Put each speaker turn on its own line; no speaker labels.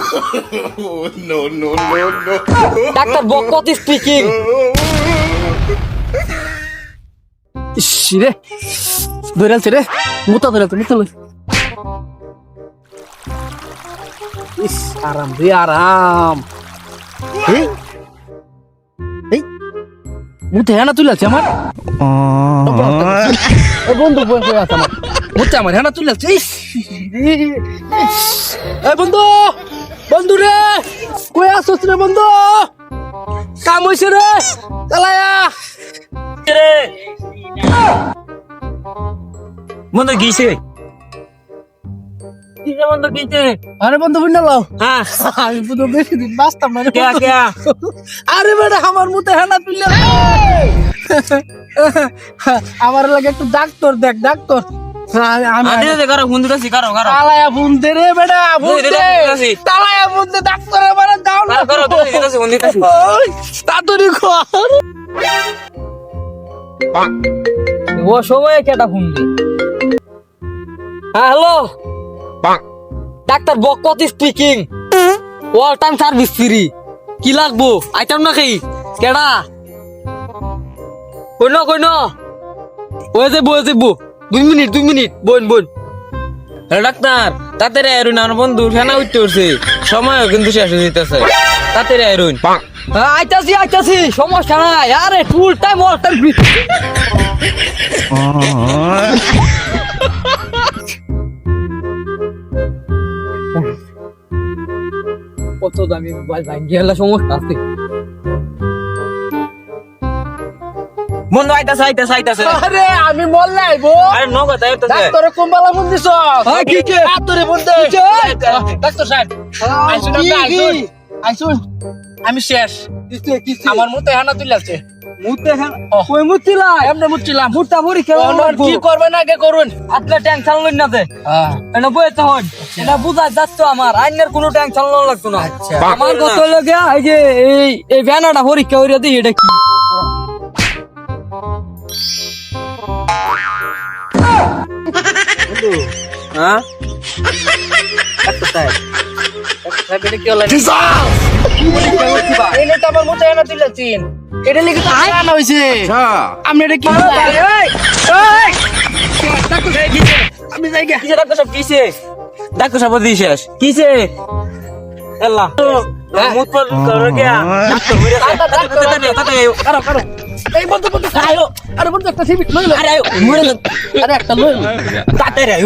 No, no, no, no.
Doctor Bakpati speaking.
রে ধরেছে রে, মুতা ধরেছে, মুতা লই। ইস, আরাম রে আরাম। এই এই মুতে হেনা তুলেছে আমার। ও বন্ধু বই কই আছে আমার, মুতে আমার হেনা তুলেছে। ইস এই বন্ধু, বন্ধু রে কই আছস রে বন্ধু? কাম হইছে রে, চালায়া
রে বন্ধু গিয়েছে, কিসে বন্ধু গিয়েছে?
আরে বন্ধু বুঝনা লও,
হ্যাঁ
আমি বুঝো বেশি দিন বাঁচতাম না রে।
কে কে?
আরে বেটা আমার মুতে হেনা তুললে আমার লাগে একটু ডাক্তার দেখ, ডাক্তার।
আরে দে করো বন্ধু কাছে করো করো
তালায়া বুনতে রে বেটা, বুনতে
বুনতে।
তালায়া বুনতে ডাক্তার এবারে দাও না।
করো বন্ধু কাছে বন্ধু কাছে।
ওই, তাড়াতাড়ি কর।
ও সময় কেটা ফোন দি? হ্যাঁ hello, doctor Bakpati speaking. All time service free. কি লাগবো আইটাম নাকি? কেডা? কইন কইন, ওই যাবো 2 মিনিট বোন বোন। হ্যালো ডাক্তার, তাড়াতাড়ি আইরুন, আমার বন্ধু ফেনা উঠতে উঠছে, সময় কিন্তু শেষ হয়ে যেতেছে, তাড়াতাড়ি আইরুন। আইতাছি সমস্যা নাই। আরে full time all time free. কত দামি মোবাইল ভাঙ্গি হলে সমস্যা আছে। বন্ধু আইতাছে।
আরে আমি বললে আইবো।
আরে নগদ আইতাছে।
ডাক্তারে কোনবালা ফোন দিছ?
হ্যাঁ, কি কে?
ডাক্তারে ফোন দে। ডাক্তার সাহেব আইসুন, আপনি আইসুন, আইসুন। আমি শেষ। আমার মুতে হেনা তুলেছে।
মুতে হ্যাঁ কই মুতিলা?
এমনি মুতছিলাম।
মুতা ভরি কেউ
কি করবেন আগে করুন।
আপনি টেনশন লইন না দে। এটা বইতে হন, এটা বুঝাই যাচ্ছে আমার আইনের কোনো টেনশন লওয়া লাগতো না। আমার কত লাগে এই যে এই ভ্যানাটা পরীক্ষা কইরা দিই, এটা কি? হ্যাঁ
এটা আমার মুতে হেনা তুলেছেন। এটা লিখে তো হেনা হইছে। আমি এটা কি আমি যাই গে।
কিসে ডাক্তার সাহেব কিসে? ডাক্তার সাহেব দিছিস কিসে? আল্লাহ মুত পর করে গিয়া ডাক্তার হইরা
কারো কারো এই বন্ধু বন্ধু আরে বন্ধু একটা সিবিট লইলো।
আরে আয় মরে
আরে একটা লইলো
তাড়াতাড়ি আয়।